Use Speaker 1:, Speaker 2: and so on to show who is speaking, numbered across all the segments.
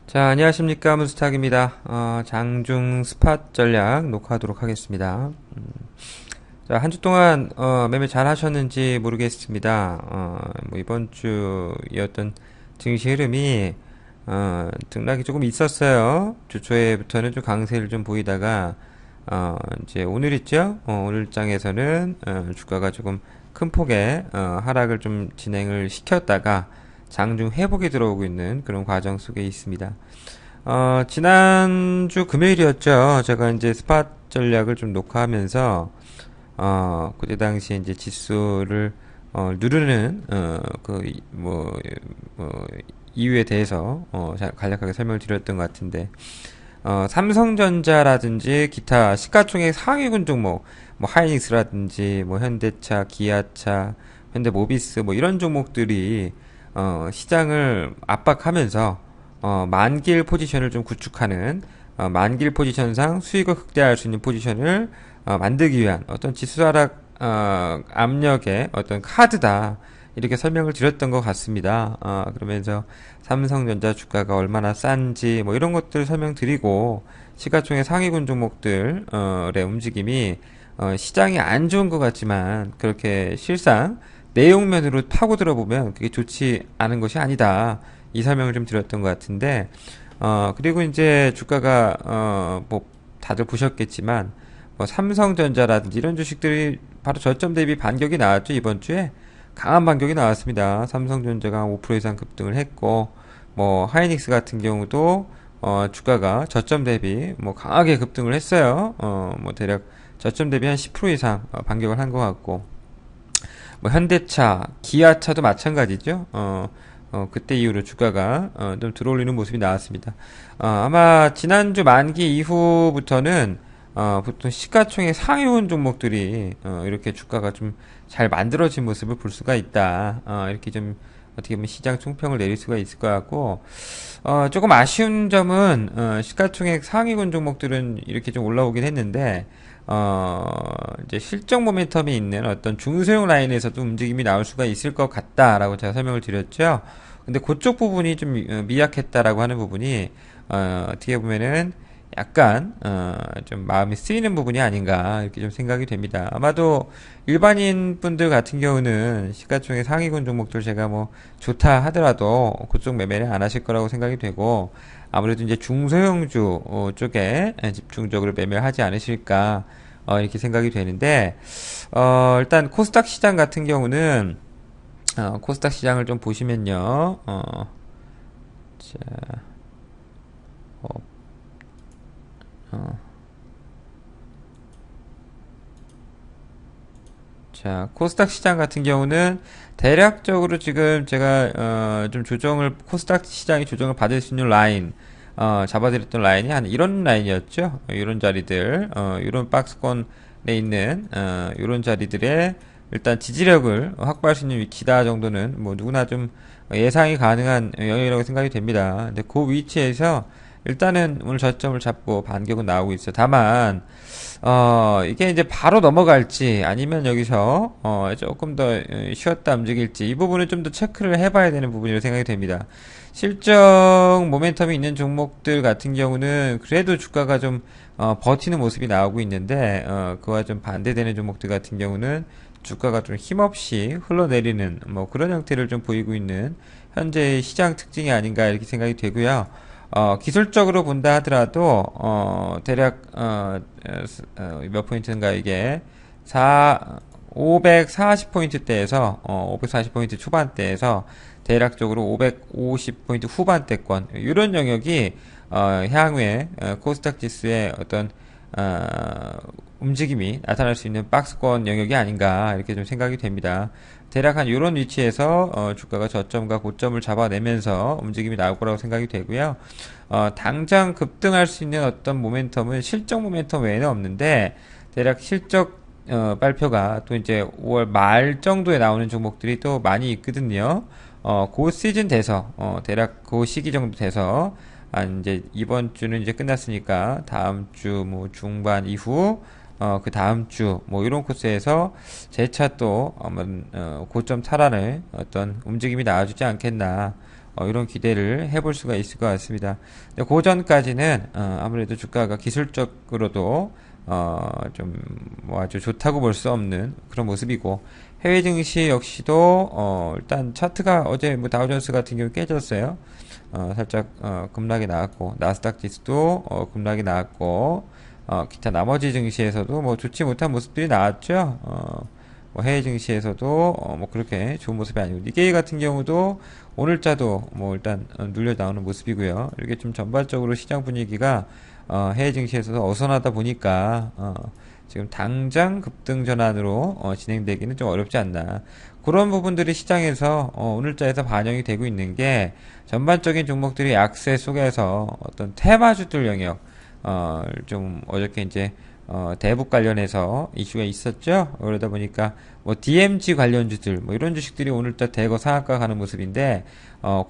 Speaker 1: 자, 안녕하십니까. 문스탁입니다. 장중 스팟 전략 녹화하도록 하겠습니다. 자, 한 주 동안, 매매 잘 하셨는지 모르겠습니다. 뭐 이번 주였던 증시 흐름이, 등락이 조금 있었어요. 주 초에부터는 좀 강세를 좀 보이다가, 이제 오늘 있죠? 오늘 장에서는, 주가가 조금 큰 폭의, 하락을 좀 진행을 시켰다가, 장중 회복이 들어오고 있는 그런 과정 속에 있습니다. 지난주 금요일이었죠. 제가 이제 스팟 전략을 좀 녹화하면서, 그때 당시에 이제 지수를, 누르는, 이유에 대해서, 간략하게 설명을 드렸던 것 같은데, 삼성전자라든지 기타 시가총액 상위군 종목, 뭐 하이닉스라든지, 뭐 현대차, 기아차, 현대모비스, 뭐 이런 종목들이, 시장을 압박하면서, 만길 포지션을 좀 구축하는, 만길 포지션상 수익을 극대화할 수 있는 포지션을 만들기 위한 어떤 지수 하락 압력의 어떤 카드다. 이렇게 설명을 드렸던 것 같습니다. 그러면서 삼성전자 주가가 얼마나 싼지 뭐 이런 것들 설명드리고 시가총액 상위군 종목들의 움직임이 시장이 안 좋은 것 같지만 그렇게 실상 내용면으로 파고들어 보면 그게 좋지 않은 것이 아니다. 이 설명을 좀 드렸던 것 같은데 그리고 이제 주가가 뭐 다들 보셨겠지만 뭐 삼성전자라든지 이런 주식들이 바로 저점 대비 반격이 나왔죠. 이번 주에 강한 반격이 나왔습니다. 삼성전자가 5% 이상 급등을 했고 뭐 하이닉스 같은 경우도 주가가 저점 대비 뭐 강하게 급등을 했어요. 뭐 대략 저점 대비 한 10% 이상 반격을 한 것 같고 뭐 현대차, 기아차도 마찬가지죠. 그때 이후로 주가가 좀 들어올리는 모습이 나왔습니다. 아마 지난주 만기 이후부터는 보통 시가총액 상위권 종목들이 이렇게 주가가 좀 잘 만들어진 모습을 볼 수가 있다. 이렇게 좀 어떻게 보면 시장 총평을 내릴 수가 있을 것 같고 조금 아쉬운 점은 시가총액 상위권 종목들은 이렇게 좀 올라오긴 했는데 이제 실적 모멘텀이 있는 어떤 중소형 라인에서도 움직임이 나올 수가 있을 것 같다라고 제가 설명을 드렸죠. 근데 그쪽 부분이 좀 미약했다라고 하는 부분이 어떻게 보면은 약간 좀 마음이 쓰이는 부분이 아닌가 이렇게 좀 생각이 됩니다. 아마도 일반인 분들 같은 경우는 시가총액 상위군 종목들 제가 뭐 좋다 하더라도 그쪽 매매를 안 하실 거라고 생각이 되고 아무래도 이제 중소형주 쪽에 집중적으로 매매를 하지 않으실까 이렇게 생각이 되는데 일단 코스닥 시장 같은 경우는 코스닥 시장을 좀 보시면요. 자, 어, 어, 자, 코스닥 시장 같은 경우는 대략적으로 지금 제가 좀 조정을 코스닥 시장이 조정을 받을 수 있는 라인 잡아드렸던 라인이 한 이런 라인이었죠. 이런 자리들, 이런 박스권에 있는 이런 자리들의 일단 지지력을 확보할 수 있는 위치다 정도는 뭐 누구나 좀 예상이 가능한 영역이라고 생각이 됩니다. 근데 그 위치에서 일단은 오늘 저점을 잡고 반격은 나오고 있어요. 다만 이게 이제 바로 넘어갈지 아니면 여기서 조금 더 쉬었다 움직일지 이 부분을 좀 더 체크를 해봐야 되는 부분이라고 생각이 됩니다. 실적 모멘텀이 있는 종목들 같은 경우는 그래도 주가가 좀 버티는 모습이 나오고 있는데 그와 좀 반대되는 종목들 같은 경우는 주가가 좀 힘없이 흘러내리는 뭐 그런 형태를 좀 보이고 있는 현재의 시장 특징이 아닌가 이렇게 생각이 되고요. 기술적으로 본다 하더라도 대략 몇 포인트인가 이게 540포인트대에서 540포인트 초반대에서 대략적으로 550포인트 후반대권 이런 영역이 향후에 코스닥 지수의 어떤 움직임이 나타날 수 있는 박스권 영역이 아닌가 이렇게 좀 생각이 됩니다. 대략 한 이런 위치에서 주가가 저점과 고점을 잡아내면서 움직임이 나올 거라고 생각이 되고요. 당장 급등할 수 있는 어떤 모멘텀은 실적 모멘텀 외에는 없는데 대략 실적 발표가 또 이제 5월 말 정도에 나오는 종목들이 또 많이 있거든요. 그 시즌 돼서 대략 그 시기 정도 돼서 이제 이번 주는 이제 끝났으니까 다음 주 뭐 중반 이후 그 다음 주 뭐 이런 코스에서 재차 또 고점 탈환을 어떤 움직임이 나와주지 않겠나 이런 기대를 해볼 수가 있을 것 같습니다. 근데 그 전까지는 아무래도 주가가 기술적으로도 좀뭐 아주 좋다고 볼 수 없는 그런 모습이고 해외 증시 역시도 일단 차트가 어제 뭐 다우존스 같은 경우 깨졌어요. 살짝 급락이 나왔고 나스닥 지수도 급락이 나왔고 기타 나머지 증시에서도 뭐 좋지 못한 모습들이 나왔죠. 뭐 해외 증시에서도 뭐 그렇게 좋은 모습이 아니고 니케이 같은 경우도 오늘자도 뭐 일단 눌려 나오는 모습이고요. 이렇게 좀 전반적으로 시장 분위기가 해외 증시에서도 어선하다 보니까 지금 당장 급등 전환으로 진행되기는 좀 어렵지 않나. 그런 부분들이 시장에서 오늘자에서 반영이 되고 있는 게 전반적인 종목들이 약세 속에서 어떤 테마주들 영역 좀 어저께 이제 대북 관련해서 이슈가 있었죠. 그러다 보니까 뭐 DMG 관련주들 뭐 이런 주식들이 오늘따라 대거 상한가 가는 모습인데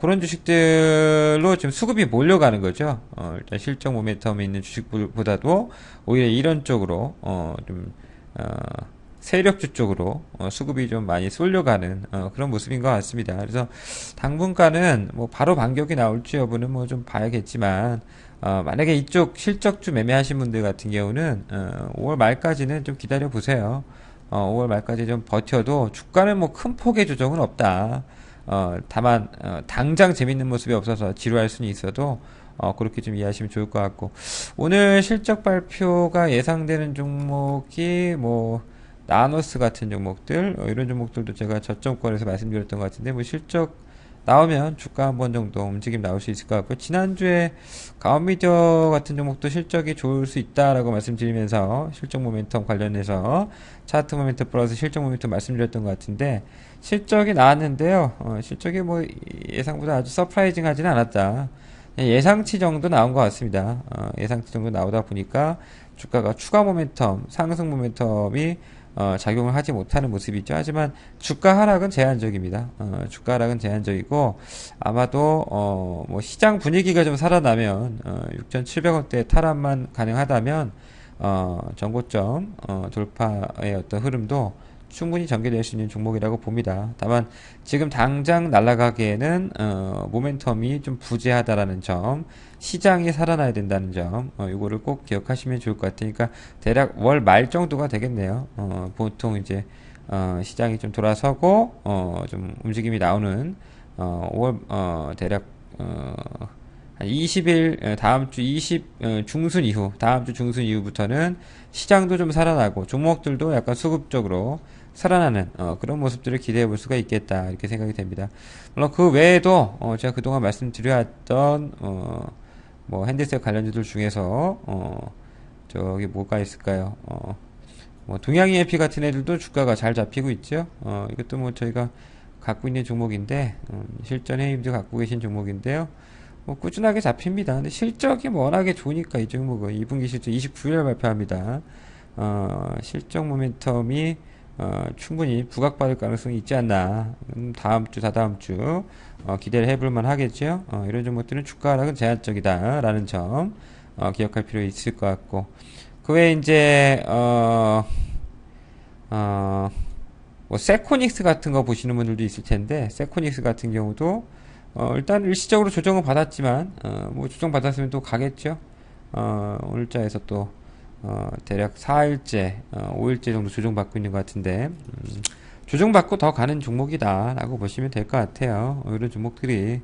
Speaker 1: 그런 주식들로 지금 수급이 몰려가는 거죠. 일단 실적 모멘텀이 있는 주식보다도 오히려 이런 쪽으로 좀 세력주 쪽으로 수급이 좀 많이 쏠려가는 그런 모습인 것 같습니다. 그래서 당분간은 뭐 바로 반격이 나올지 여부는 뭐 좀 봐야겠지만 만약에 이쪽 실적주 매매하신 분들 같은 경우는 5월 말까지는 좀 기다려 보세요. 5월 말까지 좀 버텨도 주가는 뭐 큰 폭의 조정은 없다. 다만 당장 재밌는 모습이 없어서 지루할 수는 있어도 그렇게 좀 이해하시면 좋을 것 같고 오늘 실적 발표가 예상되는 종목이 뭐 나노스 같은 종목들 이런 종목들도 제가 저점권에서 말씀드렸던 것 같은데 뭐 실적 나오면 주가 한 번 정도 움직임 나올 수 있을 것 같고 지난주에 가온미디어 같은 종목도 실적이 좋을 수 있다라고 말씀드리면서 실적 모멘텀 관련해서 차트 모멘텀 플러스 실적 모멘텀 말씀드렸던 것 같은데 실적이 나왔는데요. 실적이 뭐 예상보다 아주 서프라이징 하지는 않았다. 예상치 정도 나온 것 같습니다. 예상치 정도 나오다 보니까 주가가 추가 모멘텀, 상승 모멘텀이 작용을 하지 못하는 모습이죠. 하지만 주가 하락은 제한적입니다. 주가 하락은 제한적이고 아마도 뭐 시장 분위기가 좀 살아나면 6,700원대 탈압만 가능하다면 전고점 돌파의 어떤 흐름도 충분히 전개될 수 있는 종목이라고 봅니다. 다만 지금 당장 날아가기에는 모멘텀이 좀 부재하다라는 점, 시장이 살아나야 된다는 점, 이거를 꼭 기억하시면 좋을 것 같으니까 대략 월 말 정도가 되겠네요. 보통 이제 시장이 좀 돌아서고 좀 움직임이 나오는 5월 대략 한 20일 다음 주 20 중순 이후 다음 주 중순 이후부터는 시장도 좀 살아나고 종목들도 약간 수급적으로 살아나는 그런 모습들을 기대해 볼 수가 있겠다 이렇게 생각이 됩니다. 물론 그 외에도 제가 그동안 말씀드렸던 뭐 핸드셋 관련주들 중에서 저기 뭐가 있을까요? 뭐 동양이 에피 같은 애들도 주가가 잘 잡히고 있죠. 이것도 뭐 저희가 갖고 있는 종목인데 실전 해임도 갖고 계신 종목인데요. 뭐 꾸준하게 잡힙니다. 근데 실적이 워낙에 좋으니까 이 종목은 2분기 실적 29일 발표합니다. 실적 모멘텀이 충분히 부각받을 가능성이 있지 않나. 다음 주, 다다음 주 기대를 해볼만 하겠죠. 이런 종목들은 주가 하락은 제한적이다라는 점 기억할 필요 있을 것 같고 그 외에 이제 뭐 세코닉스 같은 거 보시는 분들도 있을 텐데 세코닉스 같은 경우도 일단 일시적으로 조정을 받았지만 뭐 조정 받았으면 또 가겠죠. 오늘자에서 또 대략 4일째, 5일째 정도 조정받고 있는 것 같은데 조정받고 더 가는 종목이다라고 보시면 될 것 같아요. 이런 종목들이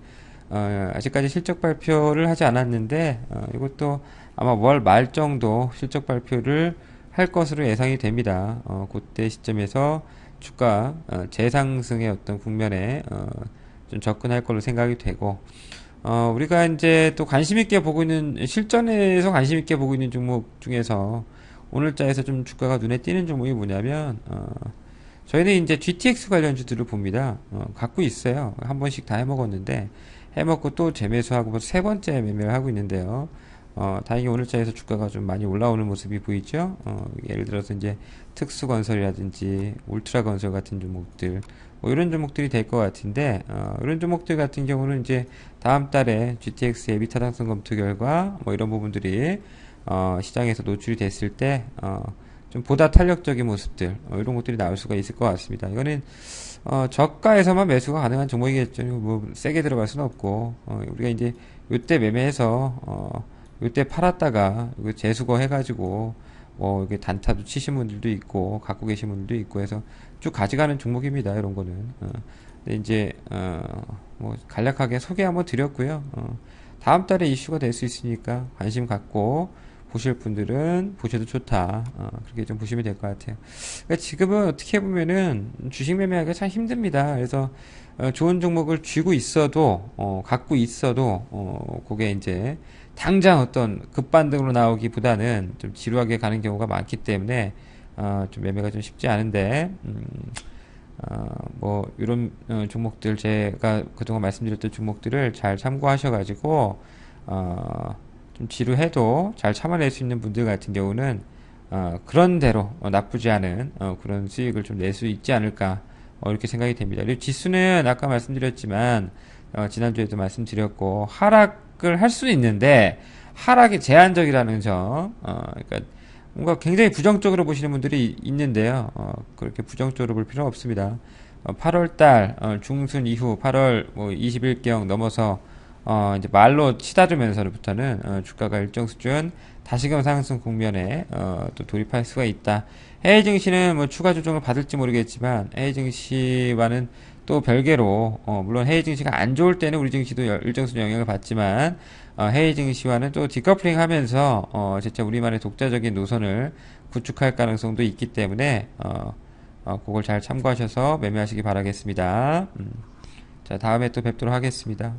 Speaker 1: 아직까지 실적 발표를 하지 않았는데 이것도 아마 월 말 정도 실적 발표를 할 것으로 예상이 됩니다. 그때 시점에서 주가 재상승의 어떤 국면에 좀 접근할 걸로 생각이 되고 우리가 이제 또 관심 있게 보고 있는 실전에서 관심 있게 보고 있는 종목 중에서 오늘자에서 좀 주가가 눈에 띄는 종목이 뭐냐면 저희는 이제 GTX 관련주들을 봅니다. 갖고 있어요. 한 번씩 다 해먹었는데 해먹고 또 재매수하고 세 번째 매매를 하고 있는데요. 다행히 오늘자에서 주가가 좀 많이 올라오는 모습이 보이죠. 예를 들어서 이제 특수건설이라든지 울트라건설 같은 종목들 뭐 이런 종목들이 될 것 같은데 이런 종목들 같은 경우는 이제 다음 달에 GTX 예비 타당성 검토 결과 뭐 이런 부분들이 시장에서 노출이 됐을 때 좀 보다 탄력적인 모습들 이런 것들이 나올 수가 있을 것 같습니다. 이거는 저가에서만 매수가 가능한 종목이겠죠. 뭐 세게 들어갈 수는 없고 우리가 이제 요때 매매해서 요때 팔았다가 이거 재수거 해가지고 뭐 이게 단타도 치신 분들도 있고 갖고 계신 분들도 있고 해서 쭉 가져가는 종목입니다. 이런 거는. 근데 이제 뭐 간략하게 소개 한번 드렸고요. 다음 달에 이슈가 될 수 있으니까 관심 갖고 보실 분들은 보셔도 좋다. 그렇게 좀 보시면 될 것 같아요. 그러니까 지금은 어떻게 보면은 주식 매매하기가 참 힘듭니다. 그래서 좋은 종목을 쥐고 있어도 갖고 있어도 그게 이제 당장 어떤 급반등으로 나오기보다는 좀 지루하게 가는 경우가 많기 때문에 좀 매매가 좀 쉽지 않은데 뭐 이런 종목들 제가 그동안 말씀드렸던 종목들을 잘 참고하셔가지고 좀 지루해도 잘 참아낼 수 있는 분들 같은 경우는 그런 대로 나쁘지 않은 그런 수익을 좀 낼 수 있지 않을까 이렇게 생각이 됩니다. 그리고 지수는 아까 말씀드렸지만 지난주에도 말씀드렸고 하락을 할 수는 있는데 하락이 제한적이라는 점 그러니까 뭔가 굉장히 부정적으로 보시는 분들이 있는데요. 그렇게 부정적으로 볼 필요는 없습니다. 8월달 중순 이후 8월 뭐 20일경 넘어서 이제 말로 치닫으면서부터는 주가가 일정 수준 다시금 상승 국면에 또 돌입할 수가 있다. 해외 증시는 뭐 추가 조정을 받을지 모르겠지만 해외 증시와는 또 별개로 물론 해외 증시가 안 좋을 때는 우리 증시도 일정 수준 영향을 받지만 해외 증시와는 또 디커플링 하면서 진짜 우리만의 독자적인 노선을 구축할 가능성도 있기 때문에 그걸 잘 참고하셔서 매매하시기 바라겠습니다. 자, 다음에 또 뵙도록 하겠습니다.